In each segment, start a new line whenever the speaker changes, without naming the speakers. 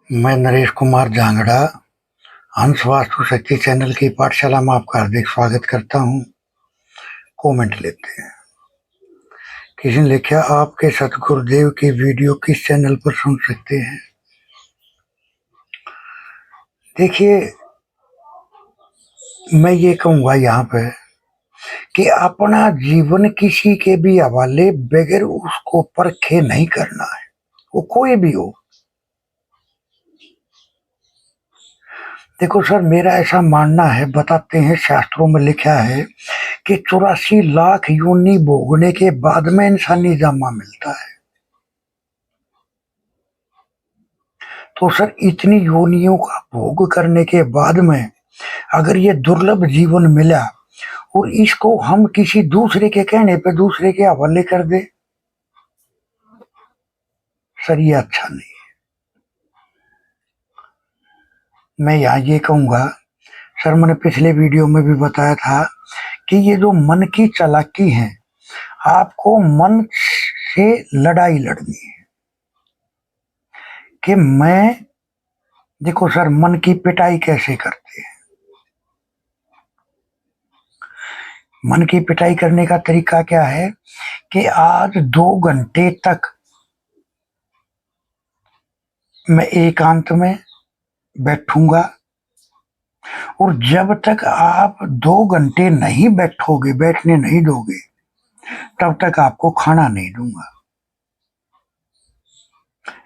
मैं नरेश कुमार जांगड़ा हंस वास्तु शक्ति चैनल की पाठशाला में आपका हार्दिक स्वागत करता हूँ। कमेंट लेते हैं। किसी ने लिखा, आपके सतगुरुदेव की वीडियो किस चैनल पर सुन सकते हैं? देखिए, मैं ये कहूँगा यहाँ पे कि अपना जीवन किसी के भी हवाले बगैर उसको परखे नहीं करना है, वो कोई भी हो। देखो सर, मेरा ऐसा मानना है, बताते हैं शास्त्रों में लिखा है कि 84 लाख योनि भोगने के बाद में इंसानी जामा मिलता है। तो सर, इतनी योनियों का भोग करने के बाद में अगर ये दुर्लभ जीवन मिला और इसको हम किसी दूसरे के कहने पे दूसरे के हवाले कर दे, सर ये अच्छा नहीं है। मैं यहाँ ये कहूंगा, सर मैंने पिछले वीडियो में भी बताया था कि ये जो मन की चालाकी है, आपको मन से लड़ाई लड़नी है कि मैं, देखो सर, मन की पिटाई कैसे करते हैं। मन की पिटाई करने का तरीका क्या है कि आज 2 घंटे तक मैं एकांत में बैठूंगा और जब तक आप 2 घंटे नहीं बैठोगे, बैठने नहीं दोगे, तब तक आपको खाना नहीं दूंगा।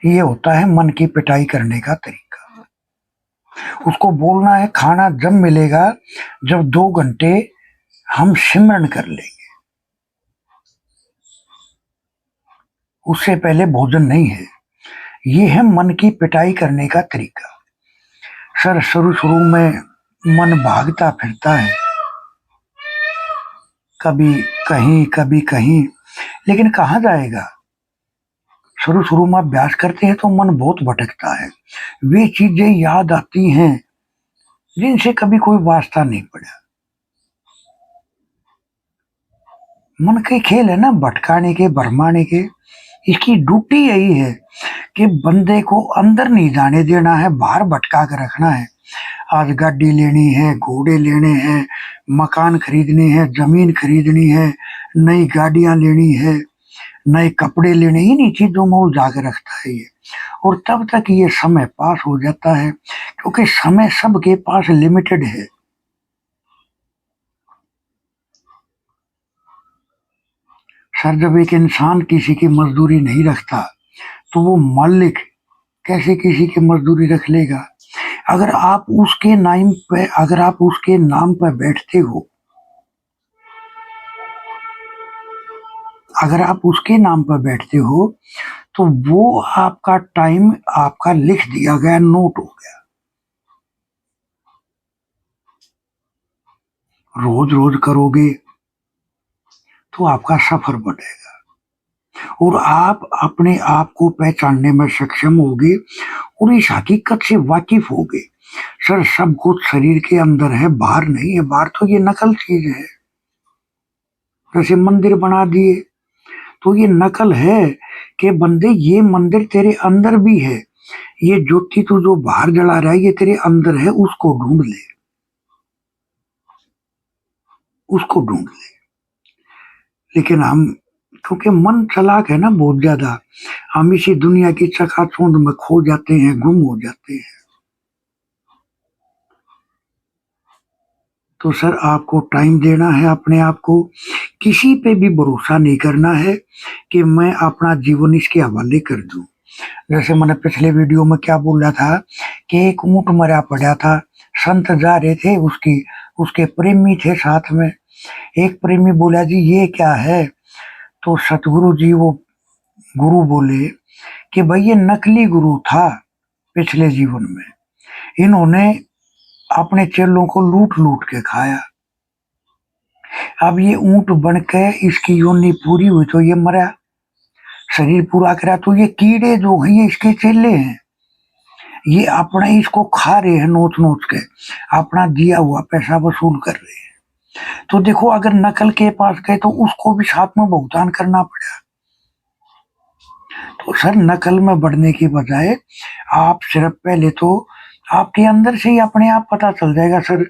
ये होता है मन की पिटाई करने का तरीका। उसको बोलना है खाना जब मिलेगा जब 2 घंटे हम सिमरन कर लेंगे, उससे पहले भोजन नहीं है। ये है मन की पिटाई करने का तरीका। सर, शुरू में मन भागता फिरता है, कभी कहीं, लेकिन कहाँ जाएगा। शुरू में अभ्यास करते हैं तो मन बहुत भटकता है। वे चीजें याद आती हैं जिनसे कभी कोई वास्ता नहीं पड़ा। मन के खेल है ना, भटकाने के, भरमाने के। इसकी ड्यूटी यही है कि बंदे को अंदर नहीं जाने देना है, बाहर भटका कर रखना है। आज गाड़ी लेनी है, घोड़े लेने हैं, मकान खरीदने हैं, जमीन खरीदनी है, नई गाड़ियां लेनी है, नए कपड़े लेने, इन्हीं चीजों में उलझा के रखता है ये। और तब तक ये समय पास हो जाता है, क्योंकि समय सबके पास लिमिटेड है। सर, जब एक इंसान किसी की मजदूरी नहीं रखता तो वो मालिक कैसे किसी की मजदूरी रख लेगा? अगर आप उसके नाम पे बैठते हो, अगर आप उसके नाम पर बैठते हो तो वो आपका टाइम आपका लिख दिया गया, नोट हो गया। रोज रोज करोगे तो आपका सफर बढ़ेगा और आप अपने आप को पहचानने में सक्षम होगे और इस हकीकत से वाकिफ होगे। सर, सब कुछ शरीर के अंदर है, बाहर नहीं है। बाहर तो ये नकल चीज है। जैसे मंदिर बना दिए तो ये नकल है कि बंदे, ये मंदिर तेरे अंदर भी है। ये ज्योति तू जो बाहर जला रहा है ये तेरे अंदर है, उसको ढूंढ ले, उसको ढूंढ ले। लेकिन हम, क्योंकि मन चालाक है ना बहुत ज्यादा, हम इसी दुनिया की चकाचौंध में खो जाते हैं, गुम हो जाते हैं। तो सर, आपको टाइम देना है अपने आप को। किसी पे भी भरोसा नहीं करना है कि मैं अपना जीवन इसके हवाले कर दूं। जैसे मैंने पिछले वीडियो में क्या बोला था कि एक ऊंट मरा पड़ा था, संत जा रहे थे, उसके प्रेमी थे साथ में। एक प्रेमी बोला, जी ये क्या है? तो सतगुरु जी, वो गुरु बोले कि भाई ये नकली गुरु था पिछले जीवन में, इन्होंने अपने चेलों को लूट लूट के खाया। अब ये ऊंट बन के इसकी योनि पूरी हुई तो ये मरा, शरीर पूरा करा तो ये कीड़े जो हैं ये इसके चेले हैं। ये अपना इसको खा रहे हैं, नोच नोच के अपना दिया हुआ पैसा वसूल कर रहे हैं। तो देखो, अगर नकल के पास गए तो उसको भी साथ में भुगतान करना पड़ा। तो सर नकल में बढ़ने की बजाय आप सिर्फ पहले तो आपके अंदर से ही अपने आप पता चल जाएगा सर,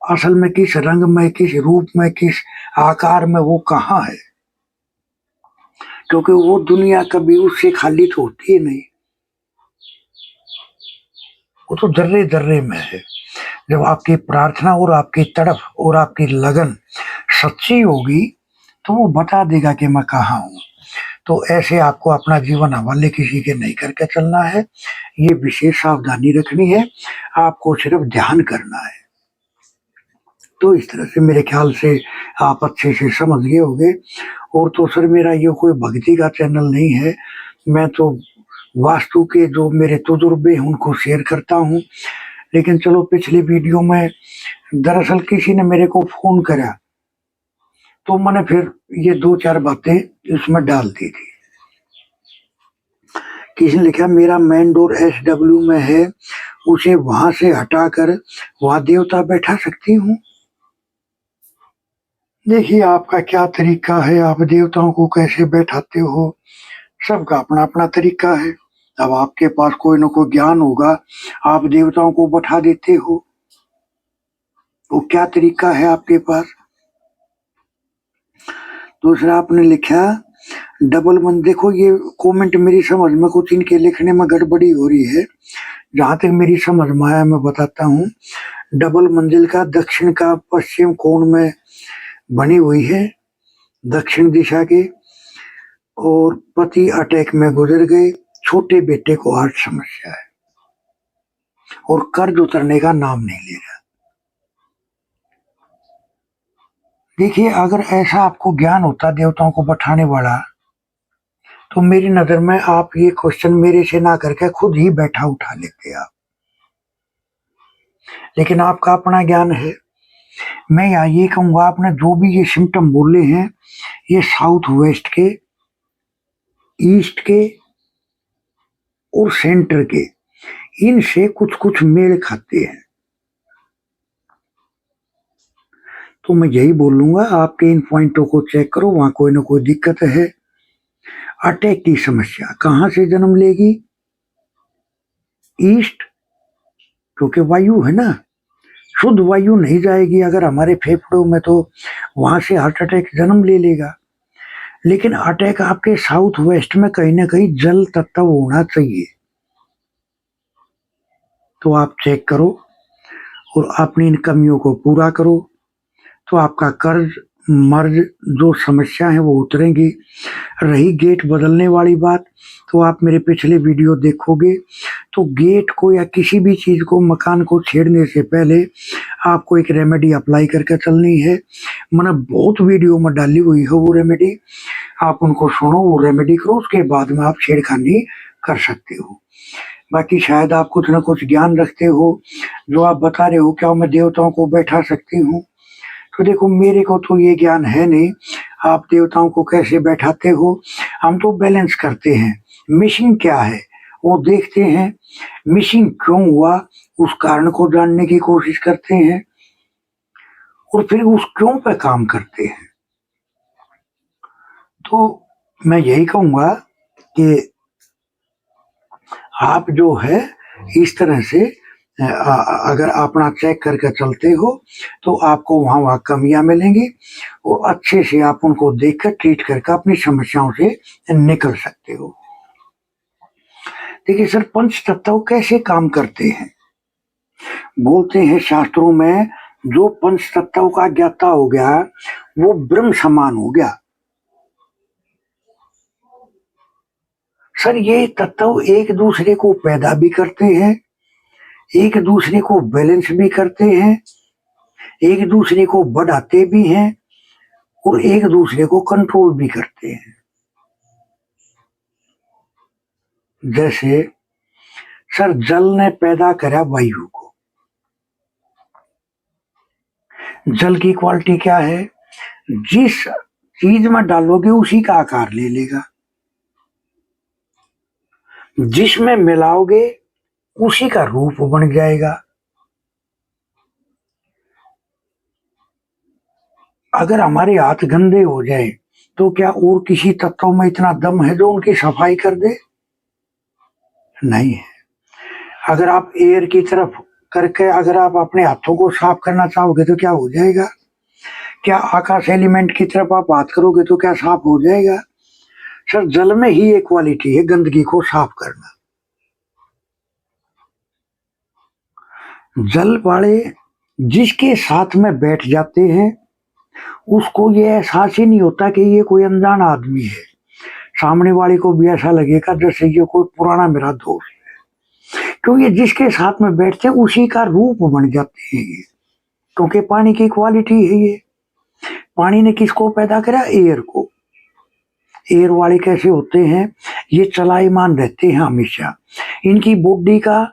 असल में किस रंग में, किस रूप में, किस आकार में वो कहाँ है, क्योंकि वो दुनिया कभी उससे खाली तो होती ही नहीं, वो तो जर्रे जर्रे में है। जब आपकी प्रार्थना और आपकी तड़प और आपकी लगन सच्ची होगी तो वो बता देगा कि मैं कहाँ हूँ। तो ऐसे आपको अपना जीवन हवाले किसी के नहीं करके चलना है, ये विशेष सावधानी रखनी है, आपको सिर्फ ध्यान करना है। तो इस तरह से मेरे ख्याल से आप अच्छे से समझ गए होंगे। और तो सर मेरा ये कोई भक्ति का चैनल नहीं है, मैं तो वास्तु के जो मेरे तजुर्बे हैं उनको शेयर करता हूँ। लेकिन चलो पिछले वीडियो में दरअसल किसी ने मेरे को फोन करा तो मैंने फिर ये 2-4 बातें इसमें डाल दी थी। किसी ने लिखा मेरा मेन डोर SW में है, उसे वहां से हटाकर वहां देवता बैठा सकती हूँ। देखिए आपका क्या तरीका है, आप देवताओं को कैसे बैठाते हो, सबका अपना अपना तरीका है। अब आपके पास कोई ना कोई ज्ञान होगा, आप देवताओं को बैठा देते हो, वो क्या तरीका है आपके पास। दूसरा आपने लिखा डबल मन, देखो ये कमेंट मेरी समझ में कुछ इनके लिखने में गड़बड़ी हो रही है, जहां तक मेरी समझ में आया मैं बताता हूँ। डबल मंजिल का दक्षिण का पश्चिम कोण में बनी हुई है, दक्षिण दिशा के, और पति अटैक में गुजर गए, छोटे बेटे को हार्ट समस्या है और कर्ज उतरने का नाम नहीं ले रहा। देखिए अगर ऐसा आपको ज्ञान होता देवताओं को बैठाने वाला, तो मेरी नजर में आप ये क्वेश्चन मेरे से ना करके खुद ही बैठा उठा लेते आप। लेकिन आपका अपना ज्ञान है। मैं यहाँ ये कहूंगा, आपने जो भी ये सिम्टम बोले हैं, ये साउथ वेस्ट के, ईस्ट के और सेंटर के, इनसे कुछ कुछ मेल खाते हैं। तो मैं यही बोलूंगा, आपके इन पॉइंटों को चेक करो, वहां कोई ना कोई दिक्कत है। अटैक की समस्या कहां से जन्म लेगी? ईस्ट, क्योंकि वायु है ना, शुद्ध वायु नहीं जाएगी अगर हमारे फेफड़ों में, तो वहां से हार्ट अटैक जन्म ले लेगा। लेकिन अटैक आपके साउथ वेस्ट में कहीं ना कहीं जल तत्व होना चाहिए। तो आप चेक करो और अपनी इन कमियों को पूरा करो, तो आपका कर्ज मर्ज जो समस्या है वो उतरेंगी। रही गेट बदलने वाली बात, तो आप मेरे पिछले वीडियो देखोगे तो गेट को या किसी भी चीज को, मकान को छेड़ने से पहले आपको एक रेमेडी अप्लाई करके चलनी है। मैंने बहुत वीडियो में डाली हुई है वो रेमेडी, आप उनको सुनो, वो रेमेडी करो, उसके बाद में आप छेड़खानी कर सकते हो। बाकी शायद आप कुछ ना कुछ ज्ञान रखते हो, जो आप बता रहे हो क्या मैं देवताओं को बैठा सकती हूँ, तो देखो मेरे को तो ये ज्ञान है नहीं, आप देवताओं को कैसे बैठाते हो। हम तो बैलेंस करते हैं, मिसिंग क्या है वो देखते हैं, मिसिंग क्यों हुआ उस कारण को जानने की कोशिश करते हैं, और फिर उस क्यों पे काम करते हैं। तो मैं यही कहूंगा कि आप जो है इस तरह से अगर अपना चेक करके चलते हो तो आपको वहां वहां कमियां मिलेंगी, और अच्छे से आप उनको देखकर ट्रीट करके अपनी समस्याओं से निकल सकते हो। देखिए सर, पंच तत्व कैसे काम करते हैं, बोलते हैं शास्त्रों में, जो पंच तत्व का ज्ञाता हो गया वो ब्रह्म समान हो गया। सर ये तत्व एक दूसरे को पैदा भी करते हैं, एक दूसरे को बैलेंस भी करते हैं, एक दूसरे को बढ़ाते भी हैं, और एक दूसरे को कंट्रोल भी करते हैं। जैसे सर जल ने पैदा करा वायु को, जल की क्वालिटी क्या है, जिस चीज में डालोगे उसी का आकार ले लेगा, जिसमें मिलाओगे उसी का रूप बन जाएगा। अगर हमारे हाथ गंदे हो जाए तो क्या और किसी तत्व में इतना दम है जो उनकी सफाई कर दे? नहीं है। अगर आप एयर की तरफ करके अगर आप अपने हाथों को साफ करना चाहोगे तो क्या हो जाएगा? क्या आकाश एलिमेंट की तरफ आप बात करोगे तो क्या साफ हो जाएगा? सर, जल में ही एक क्वालिटी है गंदगी को साफ करना। जल वाले जिसके साथ में बैठ जाते हैं उसको ये एहसास ही नहीं होता कि ये कोई अनजान आदमी है। सामने वाले को भी ऐसा लगेगा जैसे ये कोई पुराना मेरा दोस्त है, क्योंकि जिसके साथ में बैठते हैं उसी का रूप बन जाते हैं ये। क्योंकि पानी की क्वालिटी है ये। पानी ने किसको पैदा करा? एयर को। एयर वाले कैसे होते हैं? ये चलायमान रहते हैं हमेशा। इनकी बॉडी का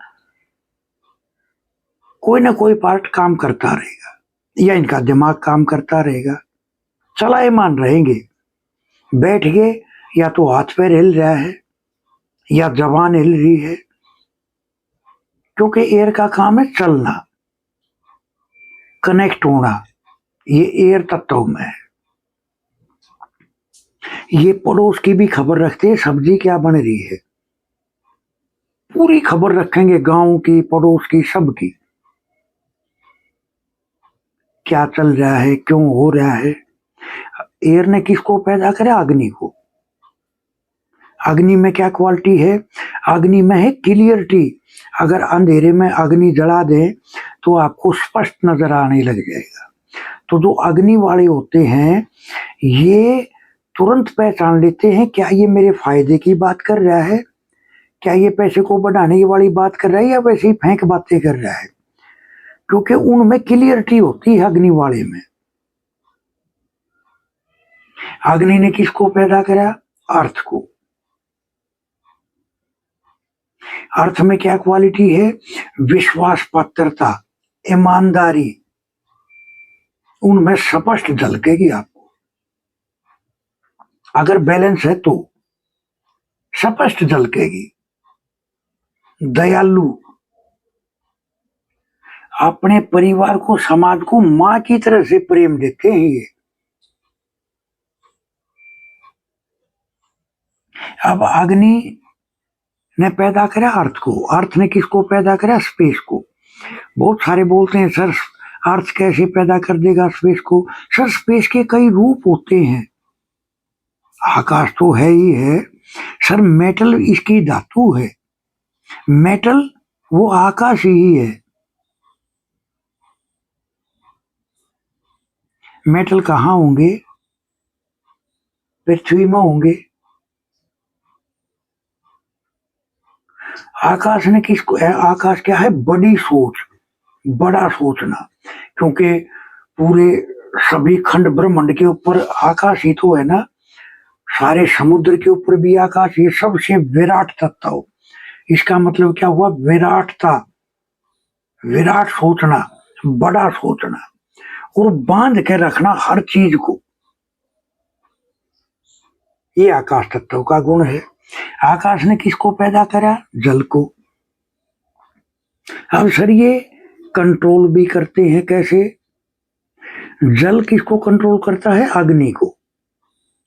कोई ना कोई पार्ट काम करता रहेगा, या इनका दिमाग काम करता रहेगा, चलायमान रहेंगे। बैठ गए या तो हाथ पैर हिल रहा है या जबान हिल रही है, क्योंकि एयर का काम है चलना, कनेक्ट होना। ये एयर तत्व में है। ये पड़ोस की भी खबर रखते हैं, सब्जी क्या बन रही है, पूरी खबर रखेंगे, गांव की, पड़ोस की, सबकी, क्या चल रहा है, क्यों हो रहा है। एयर ने किसको पैदा करा? अग्नि को। अग्नि में क्या क्वालिटी है? अग्नि में है क्लियरिटी। अगर अंधेरे में अग्नि जला दें तो आपको स्पष्ट नजर आने लग जाएगा। तो जो अग्नि वाले होते हैं ये तुरंत पहचान लेते हैं क्या ये मेरे फायदे की बात कर रहा है, क्या ये पैसे को बढ़ाने वाली बात कर रहा है, या वैसे ही फेंक बातें कर रहा है, क्योंकि उनमें क्लियरिटी होती है अग्नि वाले में। अग्नि ने किसको पैदा करा? अर्थ को। अर्थ में क्या क्वालिटी है? विश्वास पात्रता, ईमानदारी, उनमें स्पष्ट झलकेगी आपको। अगर बैलेंस है तो स्पष्ट झलकेगी। दयालु, अपने परिवार को, समाज को मां की तरह से प्रेम देते हैं ये। अब अग्नि ने पैदा करा अर्थ को, अर्थ ने किसको पैदा करा? स्पेस को। बहुत सारे बोलते हैं सर अर्थ कैसे पैदा कर देगा स्पेस को? सर, स्पेस के कई रूप होते हैं। आकाश तो है ही है सर, मेटल इसकी धातु है। मेटल वो आकाश ही है। मेटल कहाँ होंगे? पृथ्वी में होंगे। आकाश ने किसको? आकाश क्या है? बड़ी सोच, बड़ा सोचना, क्योंकि पूरे सभी खंड ब्रह्मांड के ऊपर आकाश ही तो है ना। सारे समुद्र के ऊपर भी आकाश, ये सबसे विराट तत्व। इसका मतलब क्या हुआ? विराटता, विराट सोचना, बड़ा सोचना, और बांध के रखना हर चीज को। ये आकाश तत्व का गुण है। आकाश ने किसको पैदा करा? जल को। अब सर ये कंट्रोल भी करते हैं कैसे? जल किसको कंट्रोल करता है? अग्नि को।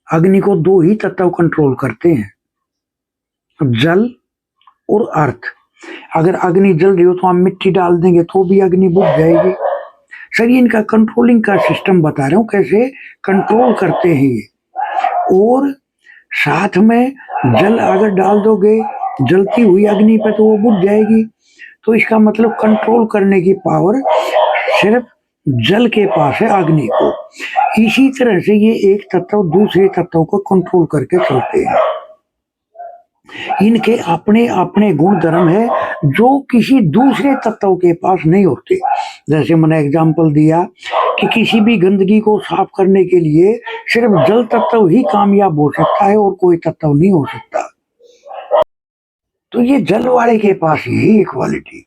अग्नि को दो ही तत्व कंट्रोल करते हैं, जल और अर्थ। अगर अग्नि जल रही हो तो हम मिट्टी डाल देंगे तो भी अग्नि बुझ जाएगी। सर, इनका कंट्रोलिंग का सिस्टम बता रहा हूं, कैसे कंट्रोल करते हैं ये। और साथ में जल अगर डाल दोगे जलती हुई अग्नि पे तो वो बुझ जाएगी। तो इसका मतलब कंट्रोल करने की पावर सिर्फ जल के पास है, अग्नि को। इसी तरह से ये एक तत्व दूसरे तत्व को कंट्रोल करके चलते हैं। इनके अपने अपने गुण धर्म है जो किसी दूसरे तत्व के पास नहीं होते। जैसे मैंने एग्जाम्पल दिया कि किसी भी गंदगी को साफ करने के लिए सिर्फ जल तत्व ही कामयाब हो सकता है और कोई तत्व नहीं हो सकता। तो ये जल वाले के पास यही क्वालिटी।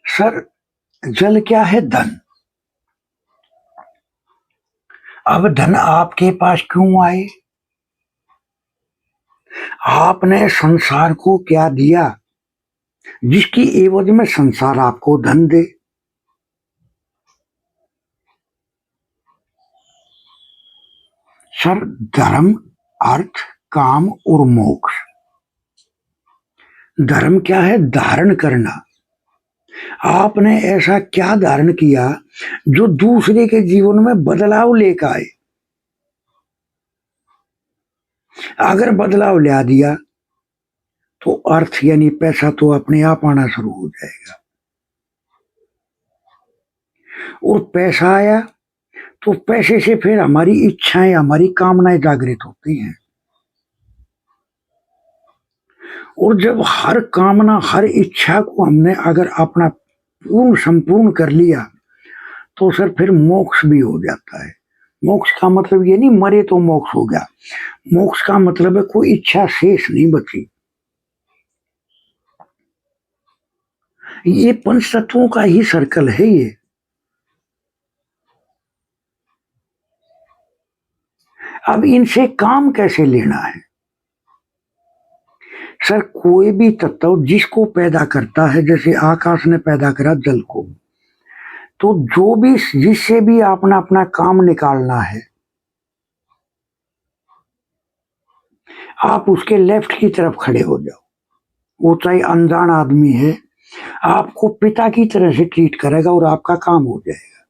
सर, जल क्या है? धन। अब धन आपके पास क्यों आए? आपने संसार को क्या दिया जिसकी एवज में संसार आपको धन दे? सर, धर्म, अर्थ, काम और मोक्ष। धर्म क्या है? धारण करना। आपने ऐसा क्या धारण किया जो दूसरे के जीवन में बदलाव लेकर आए? अगर बदलाव ला दिया तो अर्थ यानी पैसा तो अपने आप आना शुरू हो जाएगा, और पैसा आया तो पैसे से फिर हमारी इच्छाएं, हमारी कामनाएं जागृत होती हैं। और जब हर कामना, हर इच्छा को हमने अगर अपना पूर्ण संपूर्ण कर लिया तो सर फिर मोक्ष भी हो जाता है। मोक्ष का मतलब ये नहीं मरे तो मोक्ष हो गया। मोक्ष का मतलब है कोई इच्छा शेष नहीं बची। ये पंच तत्वों का ही सर्कल है ये। अब इनसे काम कैसे लेना है? सर, कोई भी तत्व जिसको पैदा करता है, जैसे आकाश ने पैदा करा जल को, तो जो भी जिससे भी आपने अपना काम निकालना है, आप उसके लेफ्ट की तरफ खड़े हो जाओ। वो चाहे अनजान आदमी है, आपको पिता की तरह से ट्रीट करेगा और आपका काम हो जाएगा।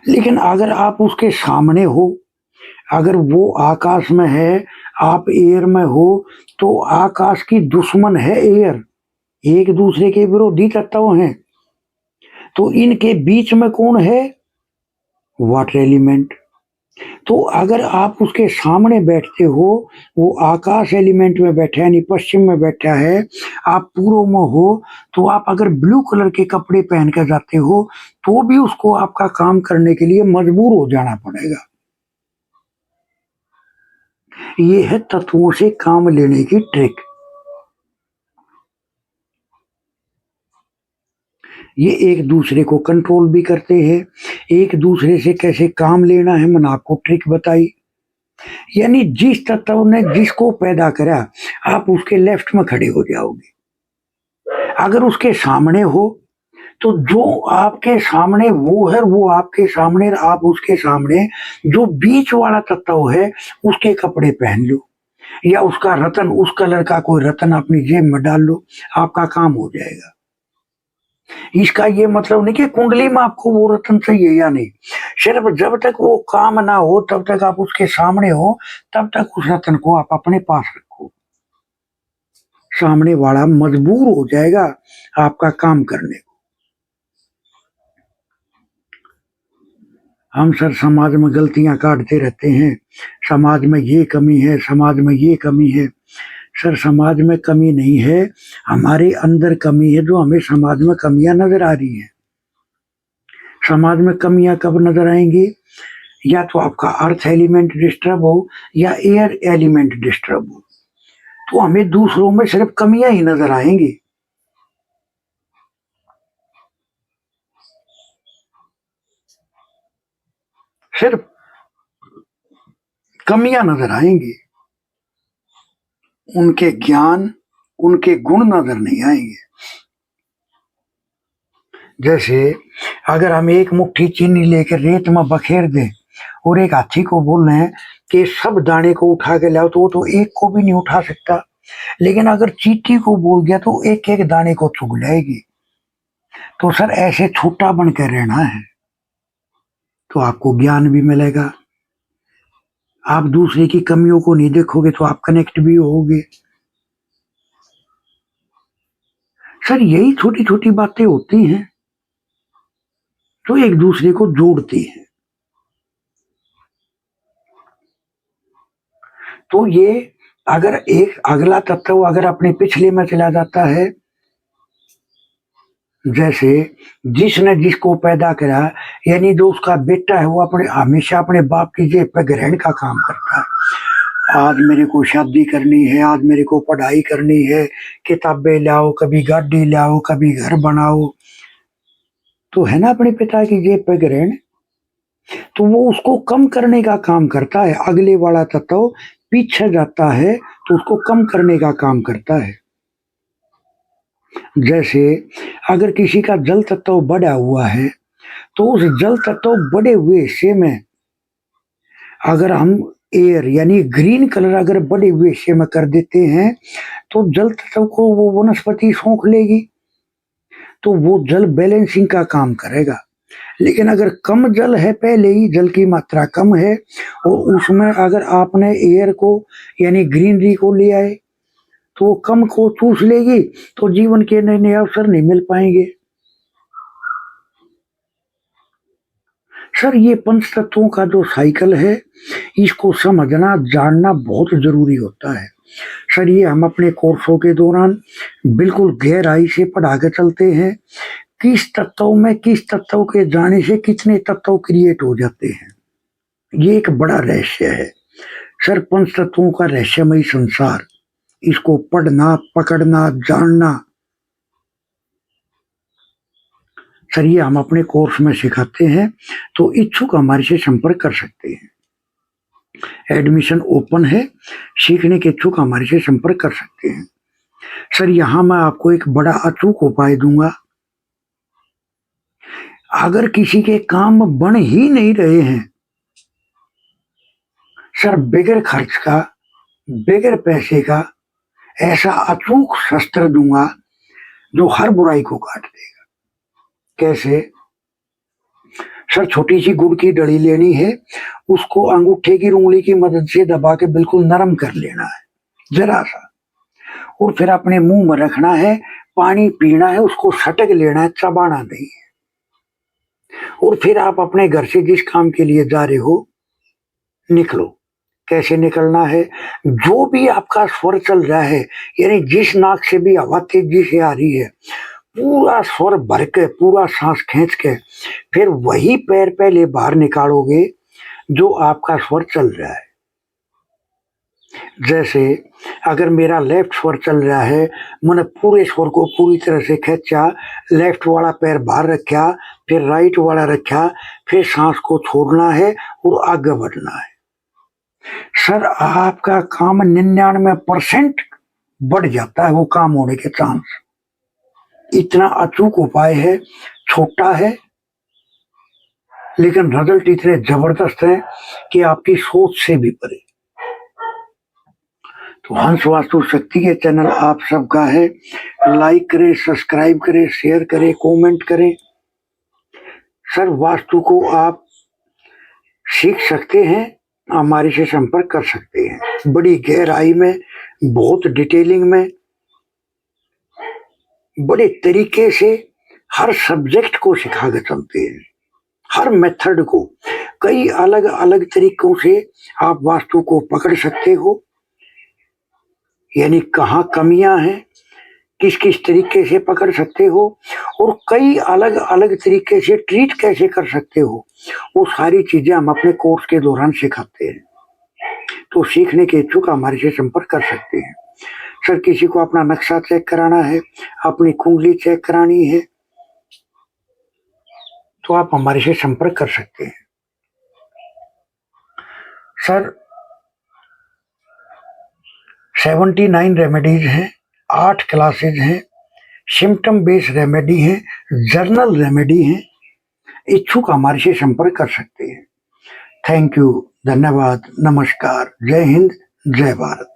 लेकिन अगर आप उसके सामने हो, अगर वो आकाश में है, आप एयर में हो, तो आकाश की दुश्मन है एयर, एक दूसरे के विरोधी तत्व हैं। तो इनके बीच में कौन है? Water element. तो अगर आप उसके सामने बैठते हो, वो आकाश एलिमेंट में बैठा है यानी पश्चिम में बैठा है, आप पूर्व में हो, तो आप अगर ब्लू कलर के कपड़े पहन कर जाते हो तो भी उसको आपका काम करने के लिए मजबूर हो जाना पड़ेगा। ये है तत्वों से काम लेने की ट्रिक। ये एक दूसरे को कंट्रोल भी करते हैं। एक दूसरे से कैसे काम लेना है मैंने आपको ट्रिक बताई। यानी जिस तत्व ने जिसको पैदा करा, आप उसके लेफ्ट में खड़े हो जाओगे। अगर उसके सामने हो तो जो आपके सामने वो है, वो आपके सामने, आप उसके सामने, जो बीच वाला तत्व है उसके कपड़े पहन लो, या उसका रतन, उस कलर का कोई रतन अपनी जेब में डाल लो, आपका काम हो जाएगा। इसका ये मतलब नहीं कि कुंडली में आपको वो रतन चाहिए या नहीं। सिर्फ जब तक वो काम ना हो तब तक आप उसके सामने हो, तब तक उस रतन को आप अपने पास रखो। सामने वाला मजबूर हो जाएगा आपका काम करने को। हम सर समाज में गलतियां काटते रहते हैं, समाज में ये कमी है, समाज में ये कमी है। सर, समाज में कमी नहीं है, हमारे अंदर कमी है जो हमें समाज में कमियां नजर आ रही हैं। समाज में कमियां कब नजर आएंगी? या तो आपका अर्थ एलिमेंट डिस्टर्ब हो या एयर एलिमेंट डिस्टर्ब हो, तो हमें दूसरों में सिर्फ कमियां ही नजर आएंगी। सिर्फ कमियां नजर आएंगी, उनके ज्ञान, उनके गुण नजर नहीं आएंगे। जैसे अगर हम एक मुट्ठी चीनी लेकर रेत में बखेर दें और एक हाथी को बोल रहे हैं कि सब दाने को उठा के लाओ, तो वो तो एक को भी नहीं उठा सकता। लेकिन अगर चींटी को बोल दिया तो एक एक दाने को चुग लाएगी। तो सर, ऐसे छोटा बनकर रहना है तो आपको ज्ञान भी मिलेगा। आप दूसरे की कमियों को नहीं देखोगे तो आप कनेक्ट भी होगे। सर, यही छोटी छोटी बातें होती हैं जो एक दूसरे को जोड़ती हैं। तो ये अगर एक अगला तत्व अगर अपने पिछले में चला जाता है, जैसे जिसने जिसको पैदा करा, यानी जो उसका बेटा है वो अपने हमेशा अपने बाप की जेब पे ग्रहण का काम करता है। आज मेरे को शादी करनी है, आज मेरे को पढ़ाई करनी है, किताबें लाओ, कभी गाड़ी लाओ, कभी घर बनाओ, तो है ना अपने पिता की जेब पे ग्रहण। तो वो उसको कम करने का काम करता है। अगले वाला तत्व पीछे जाता है तो उसको कम करने का काम करता है। जैसे अगर किसी का जल तत्व बढ़ा हुआ है तो उस जल तत्व बढ़े हुए हिस्से में अगर हम एयर यानी ग्रीन कलर अगर बड़े हुए हिस्से में कर देते हैं तो जल तत्व को वो वनस्पति सोख लेगी, तो वो जल बैलेंसिंग का काम करेगा। लेकिन अगर कम जल है, पहले ही जल की मात्रा कम है और उसमें अगर आपने एयर को यानी ग्रीनरी को ले आए तो वो कम को चूस लेगी, तो जीवन के नए नए अवसर नहीं मिल पाएंगे। सर ये पंच तत्वों का जो साइकिल है इसको समझना जानना बहुत जरूरी होता है। सर ये हम अपने कोर्सों के दौरान बिल्कुल गहराई से पढ़ा के चलते हैं, किस तत्व में किस तत्व के जाने से कितने तत्व क्रिएट हो जाते हैं, ये एक बड़ा रहस्य है। सर पंच तत्वों का रहस्यमयी संसार, इसको पढ़ना पकड़ना जानना, सर ये हम अपने कोर्स में सिखाते हैं, तो इच्छुक हमारे से संपर्क कर सकते हैं। एडमिशन ओपन है, सीखने के इच्छुक हमारे से संपर्क कर सकते हैं। सर यहां मैं आपको एक बड़ा अचूक उपाय दूंगा। अगर किसी के काम बन ही नहीं रहे हैं, सर बगैर खर्च का बगैर पैसे का ऐसा अचूक शस्त्र दूंगा जो हर बुराई को काट देगा। कैसे? सर छोटी सी गुड़ की डली लेनी है, उसको अंगूठे की उंगली की मदद से दबा के बिल्कुल नरम कर लेना है जरा सा, और फिर अपने मुंह में रखना है, पानी पीना है, उसको सटक लेना है, चबाना नहीं है। और फिर आप अपने घर से जिस काम के लिए जा रहे हो निकलो। कैसे निकलना है? जो भी आपका स्वर चल रहा है, यानी जिस नाक से भी हवा तेजी से आ रही है, पूरा स्वर भर के पूरा सांस खींच के फिर वही पैर पहले बाहर निकालोगे जो आपका स्वर चल रहा है। जैसे अगर मेरा लेफ्ट स्वर चल रहा है, मैंने पूरे स्वर को पूरी तरह से खींचा, लेफ्ट वाला पैर बाहर रखा, फिर राइट वाला रखा, फिर सांस को छोड़ना है और आगे बढ़ना है। सर आपका काम 99% बढ़ जाता है, वो काम होने के चांस। इतना अचूक उपाय है, छोटा है लेकिन रिजल्ट इतने जबरदस्त है कि आपकी सोच से भी परे। तो हंस वास्तु शक्ति के चैनल आप सबका है, लाइक करें, सब्सक्राइब करें, शेयर करें, कमेंट करें। सर वास्तु को आप सीख सकते हैं, हमारे से संपर्क कर सकते हैं, बड़ी गहराई में, बहुत डिटेलिंग में, बड़े तरीके से हर सब्जेक्ट को सिखा के चलते हैं, हर मेथड को। कई अलग अलग तरीकों से आप वास्तु को पकड़ सकते हो, यानी कहाँ कमियां हैं, किस किस तरीके से पकड़ सकते हो, और कई अलग अलग तरीके से ट्रीट कैसे कर सकते हो, वो सारी चीजें हम अपने कोर्स के दौरान सिखाते हैं। तो सीखने के इच्छुक हमारे से संपर्क कर सकते हैं। सर किसी को अपना नक्शा चेक कराना है, अपनी कुंडली चेक करानी है, तो आप हमारे से संपर्क कर सकते हैं। सर 79 रेमेडीज हैं, 8 क्लासेज हैं, सिम्टम बेस्ड रेमेडी है, जर्नल रेमेडी है। इच्छुक हमारे से संपर्क कर सकते हैं। थैंक यू, धन्यवाद, नमस्कार, जय हिंद, जय भारत।